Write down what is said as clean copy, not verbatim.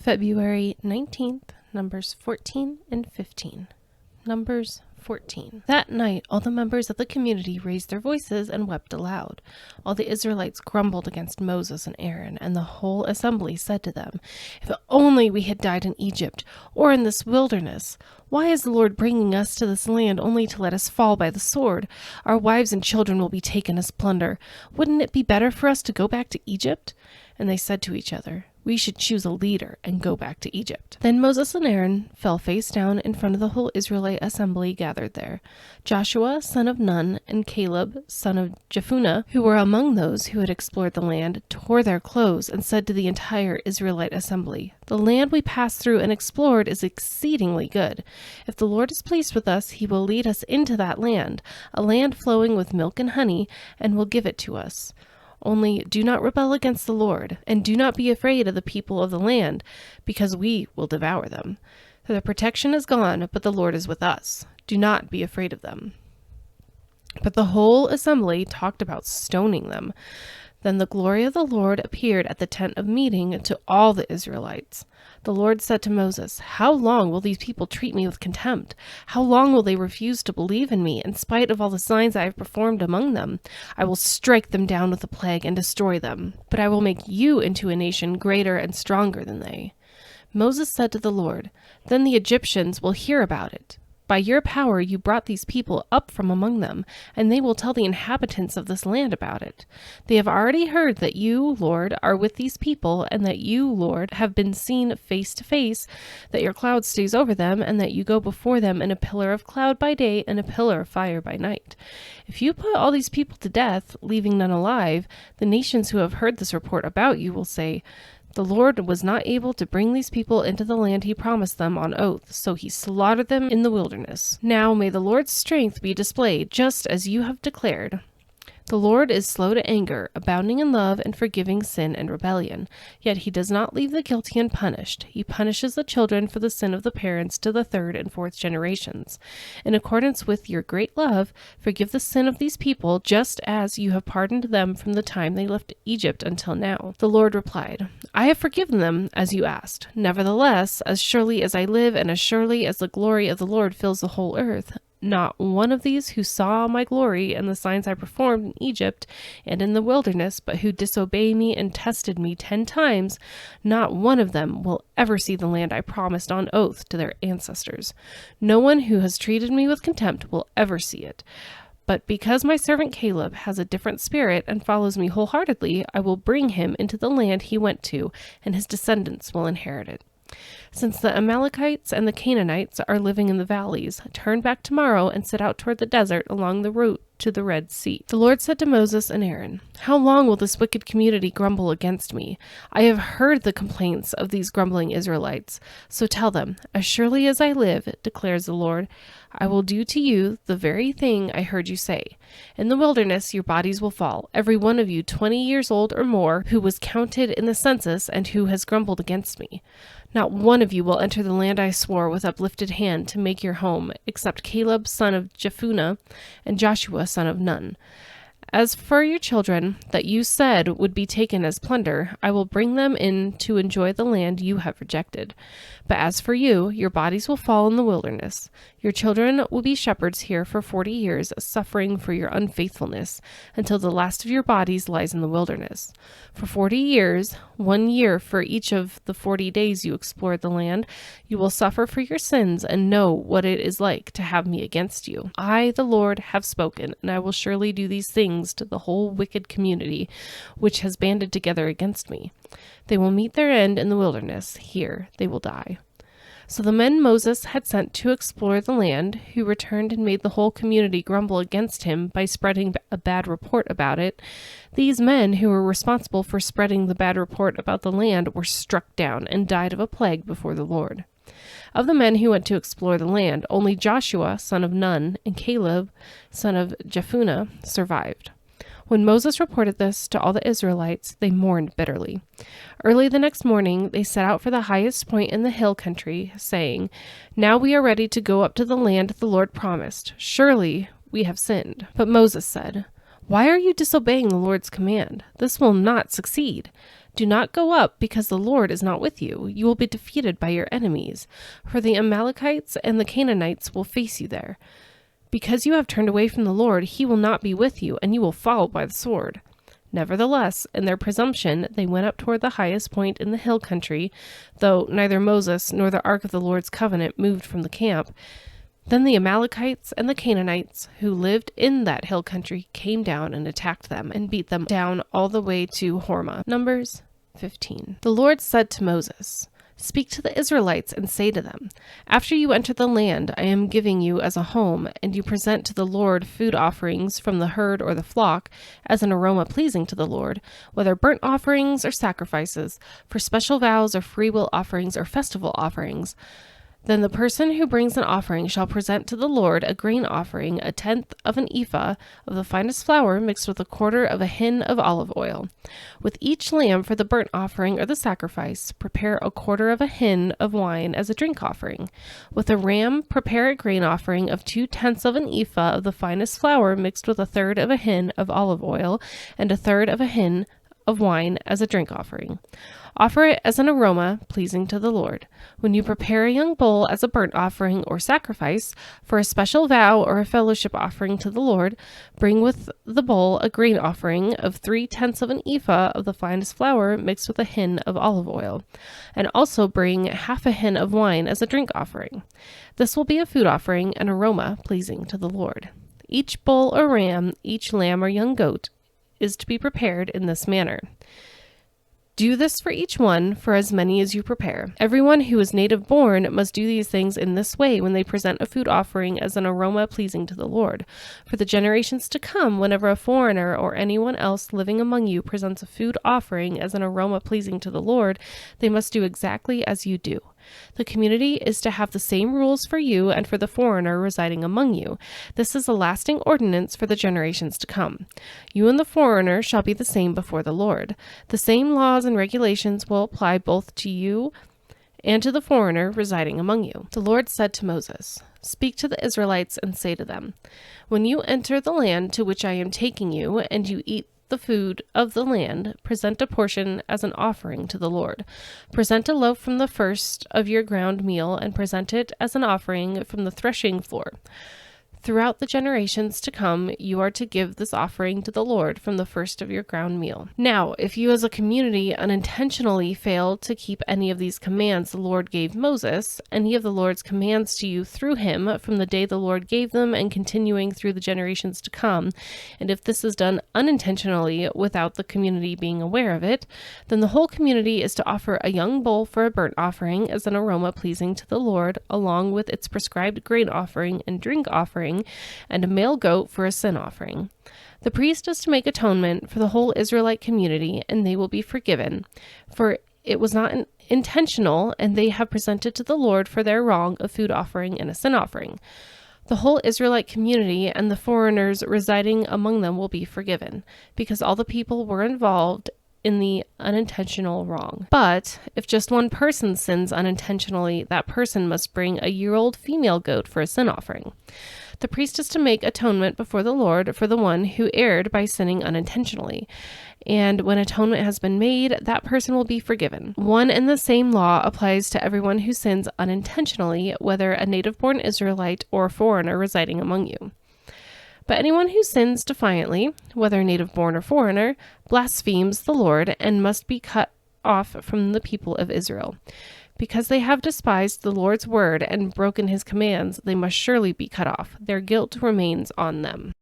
February 19th, Numbers 14 and 15. Numbers 14. That night, all the members of the community raised their voices and wept aloud. All the Israelites grumbled against Moses and Aaron, and the whole assembly said to them, "If only we had died in Egypt, or in this wilderness! Why is the Lord bringing us to this land only to let us fall by the sword? Our wives and children will be taken as plunder. Wouldn't it be better for us to go back to Egypt?" And they said to each other, "We should choose a leader and go back to Egypt." Then Moses and Aaron fell face down in front of the whole Israelite assembly gathered there. Joshua, son of Nun, and Caleb, son of Jephunneh, who were among those who had explored the land, tore their clothes and said to the entire Israelite assembly, "The land we passed through and explored is exceedingly good. If the Lord is pleased with us, he will lead us into that land, a land flowing with milk and honey, and will give it to us. Only do not rebel against the Lord, and do not be afraid of the people of the land, because we will devour them. For their protection is gone, but the Lord is with us. Do not be afraid of them." But the whole assembly talked about stoning them. Then the glory of the Lord appeared at the tent of meeting to all the Israelites. The Lord said to Moses, "How long will these people treat me with contempt? How long will they refuse to believe in me, in spite of all the signs I have performed among them? I will strike them down with a plague and destroy them. But I will make you into a nation greater and stronger than they." Moses said to the Lord, "Then the Egyptians will hear about it. By your power you brought these people up from among them, and they will tell the inhabitants of this land about it. They have already heard that you, Lord, are with these people, and that you, Lord, have been seen face to face, that your cloud stays over them, and that you go before them in a pillar of cloud by day and a pillar of fire by night. If you put all these people to death, leaving none alive, the nations who have heard this report about you will say, 'The Lord was not able to bring these people into the land he promised them on oath, so he slaughtered them in the wilderness.' Now may the Lord's strength be displayed, just as you have declared. The Lord is slow to anger, abounding in love and forgiving sin and rebellion. Yet he does not leave the guilty unpunished. He punishes the children for the sin of the parents to the third and fourth generations. In accordance with your great love, forgive the sin of these people, just as you have pardoned them from the time they left Egypt until now." The Lord replied, "I have forgiven them, as you asked. Nevertheless, as surely as I live and as surely as the glory of the Lord fills the whole earth, not one of these who saw my glory and the signs I performed in Egypt and in the wilderness, but who disobey me and tested me 10 times, not one of them will ever see the land I promised on oath to their ancestors. No one who has treated me with contempt will ever see it. But because my servant Caleb has a different spirit and follows me wholeheartedly, I will bring him into the land he went to, and his descendants will inherit it. Since the Amalekites and the Canaanites are living in the valleys, turn back tomorrow and set out toward the desert along the route to the Red Sea." The Lord said to Moses and Aaron, "How long will this wicked community grumble against me? I have heard the complaints of these grumbling Israelites. So tell them, 'As surely as I live, declares the Lord, I will do to you the very thing I heard you say. In the wilderness your bodies will fall, every one of you 20 years old or more, who was counted in the census and who has grumbled against me. Not one of you will enter the land I swore with uplifted hand to make your home, except Caleb, son of Jephunneh, and Joshua, son of Nun. As for your children, that you said would be taken as plunder, I will bring them in to enjoy the land you have rejected. But as for you, your bodies will fall in the wilderness. Your children will be shepherds here for 40 years, suffering for your unfaithfulness, until the last of your bodies lies in the wilderness. For 40 years, 1 year for each of the 40 days you explored the land, you will suffer for your sins and know what it is like to have me against you. I, the Lord, have spoken, and I will surely do these things to the whole wicked community which has banded together against me. They will meet their end in the wilderness. Here they will die." So the men Moses had sent to explore the land, who returned and made the whole community grumble against him by spreading a bad report about it, these men who were responsible for spreading the bad report about the land were struck down and died of a plague before the Lord. Of the men who went to explore the land, only Joshua, son of Nun, and Caleb, son of Jephunneh, survived. When Moses reported this to all the Israelites, they mourned bitterly. Early the next morning, they set out for the highest point in the hill country, saying, "Now we are ready to go up to the land the Lord promised. Surely we have sinned." But Moses said, Why are you disobeying the Lord's command? This will not succeed. Do not go up, because the Lord is not with you. You will be defeated by your enemies, for the Amalekites and the Canaanites will face you there. Because you have turned away from the Lord, he will not be with you, and you will fall by the sword." Nevertheless, in their presumption, they went up toward the highest point in the hill country, though neither Moses nor the ark of the Lord's covenant moved from the camp. Then the Amalekites and the Canaanites who lived in that hill country came down and attacked them and beat them down all the way to Hormah. Numbers 15. The Lord said to Moses, "Speak to the Israelites and say to them, after you enter the land I am giving you as a home, and you present to the Lord food offerings from the herd or the flock as an aroma pleasing to the Lord, whether burnt offerings or sacrifices, for special vows or freewill offerings or festival offerings, then the person who brings an offering shall present to the Lord a grain offering, 1/10 of an ephah of the finest flour mixed with 1/4 of a hin of olive oil. With each lamb for the burnt offering or the sacrifice, prepare 1/4 of a hin of wine as a drink offering. With a ram, prepare a grain offering of 2/10 of an ephah of the finest flour mixed with 1/3 of a hin of olive oil and 1/3 of a hin of wine as a drink offering. Offer it as an aroma pleasing to the Lord. When you prepare a young bull as a burnt offering or sacrifice for a special vow or a fellowship offering to the Lord, bring with the bull a grain offering of 3/10 of an ephah of the finest flour mixed with a hin of olive oil, and also bring half a hin of wine as a drink offering. This will be a food offering, an aroma pleasing to the Lord. Each bull or ram, each lamb or young goat is to be prepared in this manner. Do this for each one, for as many as you prepare. Everyone who is native born must do these things in this way when they present a food offering as an aroma pleasing to the Lord. For the generations to come, whenever a foreigner or anyone else living among you presents a food offering as an aroma pleasing to the Lord, they must do exactly as you do. The community is to have the same rules for you and for the foreigner residing among you. This is a lasting ordinance for the generations to come. You and the foreigner shall be the same before the Lord. The same laws and regulations will apply both to you and to the foreigner residing among you. The Lord said to Moses, "Speak to the Israelites and say to them, when you enter the land to which I am taking you, and you eat the food of the land, present a portion as an offering to the Lord. Present a loaf from the first of your ground meal, and present it as an offering from the threshing floor. Throughout the generations to come, you are to give this offering to the Lord from the first of your ground meal. Now, if you as a community unintentionally fail to keep any of these commands the Lord gave Moses, any of the Lord's commands to you through him from the day the Lord gave them and continuing through the generations to come, and if this is done unintentionally without the community being aware of it, then the whole community is to offer a young bull for a burnt offering as an aroma pleasing to the Lord, along with its prescribed grain offering and drink offering, and a male goat for a sin offering. The priest is to make atonement for the whole Israelite community, and they will be forgiven, for it was not intentional, and they have presented to the Lord for their wrong a food offering and a sin offering. The whole Israelite community and the foreigners residing among them will be forgiven, because all the people were involved in the unintentional wrong. But if just one person sins unintentionally, that person must bring a year-old female goat for a sin offering. The priest is to make atonement before the Lord for the one who erred by sinning unintentionally. And when atonement has been made, that person will be forgiven. One and the same law applies to everyone who sins unintentionally, whether a native-born Israelite or a foreigner residing among you. But anyone who sins defiantly, whether native-born or foreigner, blasphemes the Lord and must be cut off from the people of Israel. Because they have despised the Lord's word and broken his commands, they must surely be cut off. Their guilt remains on them.